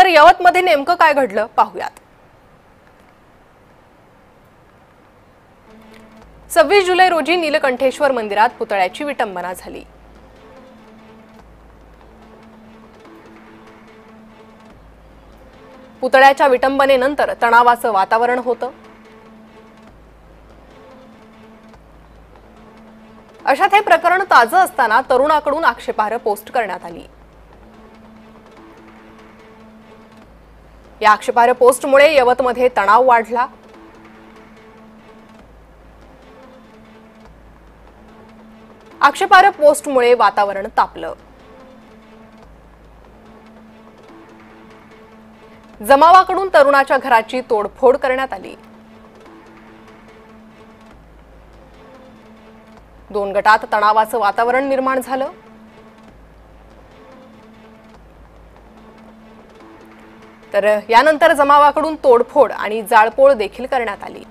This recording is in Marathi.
तर यवतमध्ये नेमकं काय घडलं पाहूयात। 26 जुलै रोजी नीलकंठेश्वर मंदिरात पुतळ्याची विटंबना झाली। पुतळ्याच्या विटंबनेनंतर तणावाचं वातावरण होतं। अशात हे प्रकरण ताजं असताना तरुणाकडून आक्षेपार्ह पोस्ट करण्यात आली। या आक्षेपार्ह पोस्टमुळे यवतमध्ये तणाव वाढला। आक्षेपार्ह पोस्टमुळे वातावरण तापलं। जमावाकडून तरुणाच्या घराची तोडफोड करण्यात आली। 2 गटात तणावाचं वातावरण निर्माण झालं। तर यानंतर जमावाकडून तोडफोड आणि जाळपोळ देखील करण्यात आली।